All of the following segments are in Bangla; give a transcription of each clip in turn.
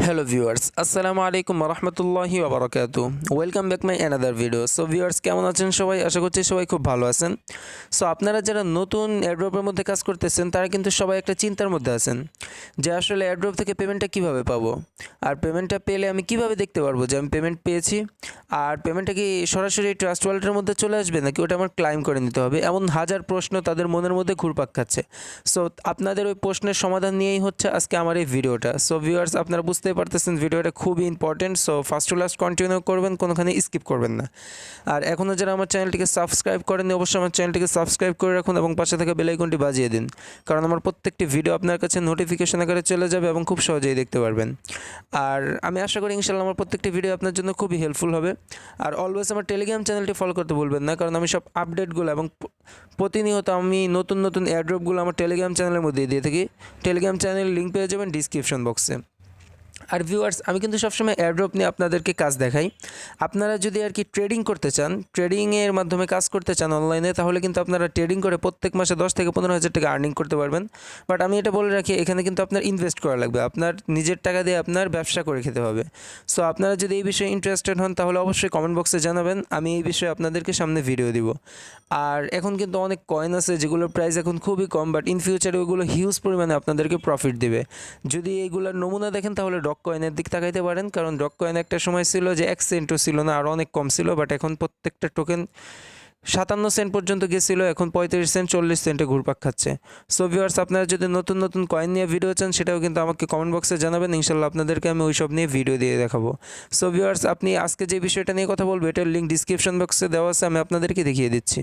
Hello viewers, আসসালামু আলাইকুম রহমতুল্লাহি ওবরাকাতু। Welcome back my another video. So viewers, কেমন আছেন সবাই? আশা করছি সবাই খুব ভালো আছেন। সো আপনারা যারা নতুন এয়ারড্রপের মধ্যে কাজ করতেছেন তারা কিন্তু সবাই একটা চিন্তার মধ্যে আছেন যে আসলে এয়ারড্রপ থেকে পেমেন্টটা কিভাবে পাবো, আর পেমেন্টটা পেলে আমি কিভাবে দেখতে পারবো যে আমি পেমেন্ট পেয়েছি, আর পেমেন্টটা কি সরাসরি ট্রাস্ট ওয়ালেটের মধ্যে চলে আসবে নাকি ওটা আমার ক্লাইম করে নিতে হবে, এমন হাজার প্রশ্ন তাদের মনের মধ্যে ঘুরপাক খাচ্ছে। সো আপনাদের ওই প্রশ্নের সমাধান নিয়েই হচ্ছে আজকে আমার এই ভিডিওটা। সো ভিউয়ার্স, আপনারা বুঝতেই পারতেছেন ভিডিওটা খুবই important. So first to last continue করবেন, কোনোখানে স্কিপ করবেন না। আর এখনও যারা আমার চ্যানেলটিকে সাবস্ক্রাইব করেননি অবশ্যই আমার চ্যানেলটিকে সাবস্ক্রাইব করে রাখুন এবং পাশে থাকা বেল আইকনটি বাজিয়ে দিন, কারণ আমার প্রত্যেকটি ভিডিও আপনার কাছে নোটিফিকেশন আকারে চলে যাবে এবং খুব সহজেই দেখতে পারবেন। আর আমি আশা করি ইনশাআল্লাহ আমার প্রত্যেকটি ভিডিও আপনার জন্য খুবই হেল্পফুল হবে। আর অলওয়েজ আমার টেলিগ্রাম চ্যানেলটি ফলো করতে ভুলবেন না, কারণ আমি সব আপডেটগুলো এবং প্রতিনিয়ত আমি নতুন নতুন এয়ারড্রপগুলো আমার টেলিগ্রাম চ্যানেলের মধ্যে দিয়ে থাকি। টেলিগ্রাম চ্যানেল লিঙ্ক পেয়ে যাবেন ডিসক্রিপশন বক্সে। আর ভিউয়ার্স, আমি কিন্তু সবসময় এয়ারড্রপ নিয়ে আপনাদেরকে কাজ দেখাই। আপনারা যদি আর কি ট্রেডিং করতে চান, ট্রেডিংয়ের মাধ্যমে কাজ করতে চান অনলাইনে, তাহলে কিন্তু আপনারা ট্রেডিং করে প্রত্যেক মাসে 10 থেকে 15,000 টাকা আর্নিং করতে পারবেন। বাট আমি এটা বলে রাখি, এখানে কিন্তু আপনার ইনভেস্ট করা লাগবে, আপনার নিজের টাকা দিয়ে আপনার ব্যবসা করে খেতে হবে। সো আপনারা যদি এই বিষয়ে ইন্টারেস্টেড হন তাহলে অবশ্যই কমেন্ট বক্সে জানাবেন, আমি এই বিষয়ে আপনাদেরকে সামনে ভিডিও দিব। আর এখন কিন্তু অনেক কয়েন আছে যেগুলোর প্রাইস এখন খুবই কম, বাট ইন ফিউচারে ওগুলো হিউজ পরিমাণে আপনাদেরকে প্রফিট দেবে। যদি এইগুলোর নমুনা দেখেন তাহলে ডক কয়েনের দিক তাকাইতে পারেন, কারণ ডক কয়েন একটা সময় ছিল যে 1 সেন্টও ছিল না, আর অনেক কম ছিল। বাট এখন প্রত্যেকটা টোকেন 57 সেন্ট পর্যন্ত গেছিল, এখন 35 সেন্ট 40 সেন্টে ঘুরপাক খাচ্ছে। সো ভিউয়ার্স, আপনারা যদি নতুন নতুন কয়েন নিয়ে ভিডিও চান সেটাও কিন্তু আমাকে কমেন্ট বক্সে জানাবেন, ইনশাল্লাহ আপনাদেরকে আমি ওইসব নিয়ে ভিডিও দিয়ে দেখাবো। সো ভিউয়ার্স, আপনি আজকে যে বিষয়টা নিয়ে কথা বলবো এটার লিঙ্ক ডিসক্রিপশন বক্সে দেওয়া আছে, আমি আপনাদেরকে দেখিয়ে দিচ্ছি।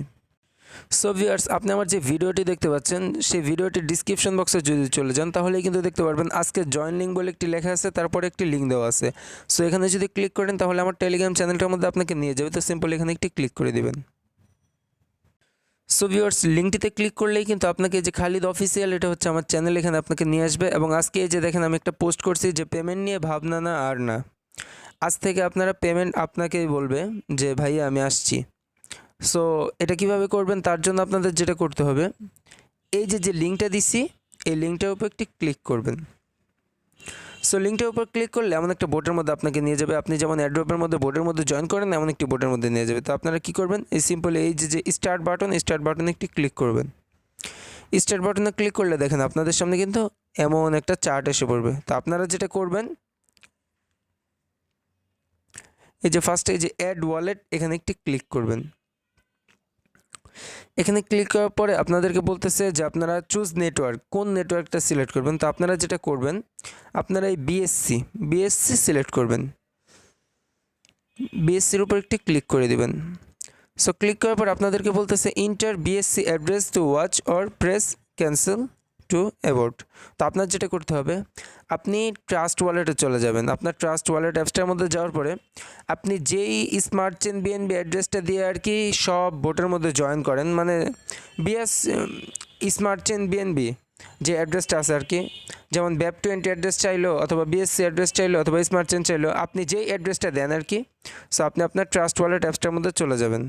সো ভিউয়ার্স, আপনি আমার যে ভিডিওটি দেখতে পাচ্ছেন সেই ভিডিওটির ডিসক্রিপশন বক্সে যদি চলে যান তাহলেই কিন্তু দেখতে পারবেন আজকে জয়েন লিঙ্ক বলে একটি লেখা আছে, তারপরে একটি লিঙ্ক দেওয়া আছে। সো এখানে যদি ক্লিক করেন তাহলে আমার টেলিগ্রাম চ্যানেলটার মধ্যে আপনাকে নিয়ে যাবে। তো সিম্পল এখানে একটি ক্লিক করে দিবেন। সো ভিউয়ার্স, লিঙ্কটিতে ক্লিক করলেই কিন্তু আপনাকে যে খালিদ অফিসিয়াল, এটা হচ্ছে আমার চ্যানেল, এখানে আপনাকে নিয়ে আসবে। এবং আজকে এই যে দেখেন আমি একটা পোস্ট করছি যে পেমেন্ট নিয়ে ভাবনা না আর না, আজ থেকে আপনারা পেমেন্ট আপনাকেই বলবে যে ভাইয়া আমি আসছি। সো এটা কিভাবে করবেন, তার জন্য আপনাদের যেটা করতে হবে, এই যে লিঙ্কটা দিছি এই লিঙ্কটার উপর একটি ক্লিক করবেন। সো লিঙ্কটার উপর ক্লিক করলে এমন একটা বোটের মধ্যে আপনাকে নিয়ে যাবে। আপনি যেমন এয়ারড্রপের মধ্যে বোটের মধ্যে জয়েন করেন, এমন একটি বোটের মধ্যে নিয়ে যাবে। তো আপনারা কী করবেন, এই সিম্পল এই যে স্টার্ট বাটন, স্টার্ট বাটনে একটি ক্লিক করবেন। স্টার্ট বাটনে ক্লিক করলে দেখেন আপনাদের সামনে কিন্তু এমন একটা চার্ট এসে পড়বে। তো আপনারা যেটা করবেন, এই যে ফার্স্টে এই যে অ্যাড ওয়ালেট, এখানে একটি ক্লিক করবেন। এখানে ক্লিক করার পরে আপনাদেরকে বলতেছে যে আপনারা চুজ নেটওয়ার্ক, কোন নেটওয়ার্কটা সিলেক্ট করবেন। তো আপনারা যেটা করবেন, আপনারা এই বিএসসি সিলেক্ট করবেন। বিএসসির উপর একটি ক্লিক করে দিবেন। সো ক্লিক করার পর আপনাদেরকে বলতেছে enter BSC address to watch or press cancel to abort. তো আপনার যেটা করতে হবে, আপনি ট্রাস্ট ওয়ালেটে চলে যাবেন। আপনার ট্রাস্ট ওয়ালেট অ্যাপসটার মধ্যে যাওয়ার পরে আপনি যেই স্মার্ট চেন বিএনবি অ্যাড্রেসটা দিয়ে আর কি সব বোটের মধ্যে জয়েন করেন, মানে বিএস স্মার্ট চেন বিএনবি যে অ্যাড্রেসটা আছে আর কি, যেমন BAP20 অ্যাড্রেস চাইলো অথবা বিএসসি অ্যাড্রেস চাইলো অথবা স্মার্ট চেন চাইলো, আপনি যেই অ্যাড্রেসটা দেন আর কি, সো আপনি আপনার ট্রাস্ট ওয়ালেট অ্যাপসটার মধ্যে চলে যাবেন।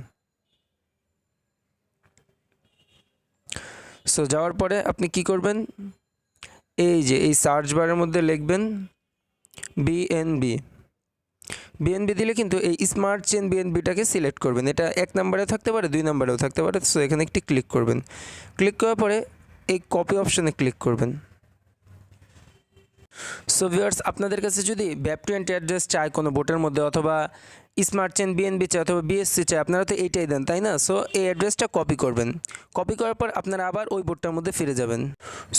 সো যাওয়ার পরে আপনি কি করবেন, এই যে এই সার্চ বারের মধ্যে লিখবেন বিএনবি। বিএনবি দিলে কিন্তু এই স্মার্ট চেন বিএনবিটাকে সিলেক্ট করবেন। এটা 1 নম্বরে থাকতে পারে, 2 নম্বরেও থাকতে পারে। সো এখানে একটি ক্লিক করবেন। ক্লিক করার পরে এই কপি অপশানে ক্লিক করবেন। সো ভিউয়ার্স, আপনাদের কাছে যদি BAP20 অ্যাড্রেস চায় কোনো বোটের মধ্যে, অথবা স্মার্ট চেন বিএনবি চাই অথবা বিএসসি চাই, আপনারা তো এইটাই দেন তাই না? সো এই অ্যাড্রেসটা কপি করবেন। কপি করার পর আপনারা আবার ওই বোটটার মধ্যে ফিরে যাবেন।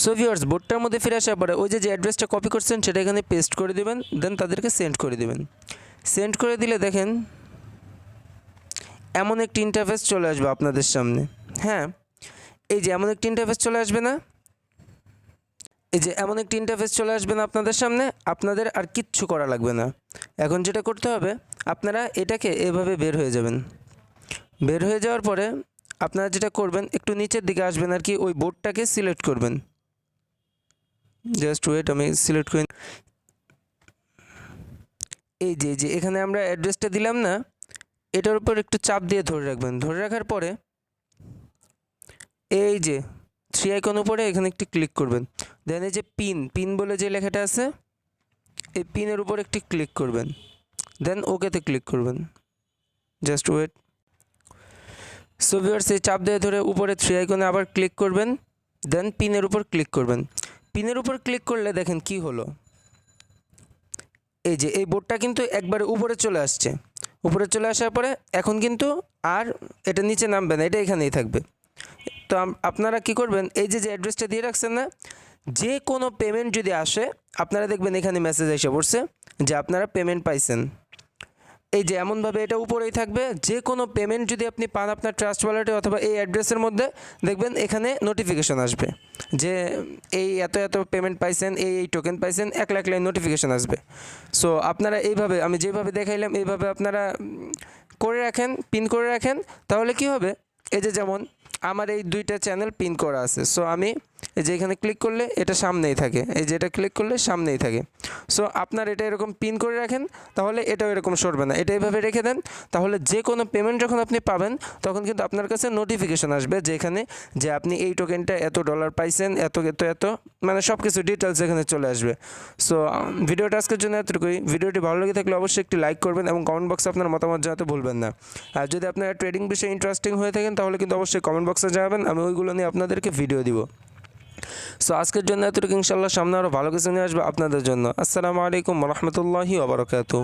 সো ভিউয়ার্স, বোটটার মধ্যে ফিরে আসার পরে ওই যে অ্যাড্রেসটা কপি করছেন সেটা এখানে পেস্ট করে দেবেন, দেন তাদেরকে সেন্ড করে দেবেন। সেন্ড করে দিলে দেখেন এমন একটি ইন্টারফেস চলে আসবে আপনাদের সামনে। হ্যাঁ, এই যে এমন একটি ইন্টারফেস চলে আসবে না, এই যে এমন একটি ইন্টারফেস চলে আসবে না আপনাদের সামনে। আপনাদের আর কিচ্ছু করা লাগবে না। এখন যেটা করতে হবে, আপনারা এটাকে এভাবে বের হয়ে যাবেন। বের হয়ে যাওয়ার পরে আপনারা যেটা করবেন, একটু নিচের দিকে আসবেন আর কি, ওই বোর্ডটাকে সিলেক্ট করবেন। জাস্ট ওয়েট, আমি সিলেক্ট করি। এই যে এখানে আমরা অ্যাড্রেসটা দিলাম না, এটার উপর একটু চাপ দিয়ে ধরে রাখবেন। ধরে রাখার পরে এই যে 3 আইকন উপরে এখানে একটি ক্লিক করবেন। দেন এই যে পিন বলে যে লেখাটা আছে, এই পিনের উপর একটি ক্লিক করবেন, দেন ওকেতে ক্লিক করবেন। Just wait. সো ভিউয়ার্স, এই চাপ দিয়ে ধরে উপরে 3 আইকনে আবার ক্লিক করবেন, দেন পিনের উপর ক্লিক করবেন। পিনের উপর ক্লিক করলে দেখেন কি হলো, এই যে এই বোর্ডটা কিন্তু একবারে উপরে চলে আসছে। উপরে চলে আসার পরে এখন কিন্তু আর এটা নিচে নামবে না, এটা এখানেই থাকবে। তো আপনারা কি করবেন, এই যে অ্যাড্রেসটা দিয়ে রাখছেন না, যে কোনো পেমেন্ট যদি আসে আপনারা দেখবেন এখানে মেসেজ এসে পড়ছে যে আপনারা পেমেন্ট পাইছেন। এই যে এমনভাবে এটা উপরেই থাকবে। যে কোনো পেমেন্ট যদি আপনি পান আপনার ট্রাস্ট ওয়ালেটে অথবা এই অ্যাড্রেসের মধ্যে, দেখবেন এখানে নোটিফিকেশন আসবে যে এই এত এত পেমেন্ট পাইছেন, এই টোকেন পাইছেন, এক লাখ নোটিফিকেশন আসবে। সো আপনারা এইভাবে, আমি যেভাবে দেখাইলাম এইভাবে আপনারা করে রাখেন, পিন করে রাখেন। তাহলে কি হবে, এই যে যেমন আমার এই 2টা চ্যানেল পিন করা আছে। সো আমি এই যে এখানে ক্লিক করলে এটা সামনেই থাকে, এই যে এটা ক্লিক করলে সামনেই থাকে। সো আপনার এটা এরকম পিন করে রাখেন, তাহলে এটাও এরকম সরবে না। এটা এইভাবে রেখে দেন, তাহলে যে কোনো পেমেন্ট যখন আপনি পাবেন তখন কিন্তু আপনার কাছে নোটিফিকেশন আসবে যে এখানে যে আপনি এই টোকেনটা এত ডলার পাইছেন, এত এত এত, মানে সব কিছু ডিটেলস এখানে চলে আসবে। সো ভিডিওটা আজকের জন্য এতটুকুই। ভিডিওটি ভালো লেগে থাকলে অবশ্যই একটি লাইক করবেন এবং কমেন্ট বক্সে আপনার মতামত জানাতে ভুলবেন না। আর যদি আপনারা ট্রেডিং বিষয়ে ইন্টারেস্টিং হয়ে থাকেন তাহলে কিন্তু অবশ্যই কমেন্ট বক্সে জানাবেন, আমি ওইগুলো নিয়ে আপনাদেরকে ভিডিও দিব। সো আজকের জন্য এতটুকু, ইনশাআল্লাহ সামনে আরও ভালো কিছু নিয়ে আসবে আপনাদের জন্য। আসসালামু আলাইকুম ওয়া রাহমাতুল্লাহি ওয়া বারাকাতুহু।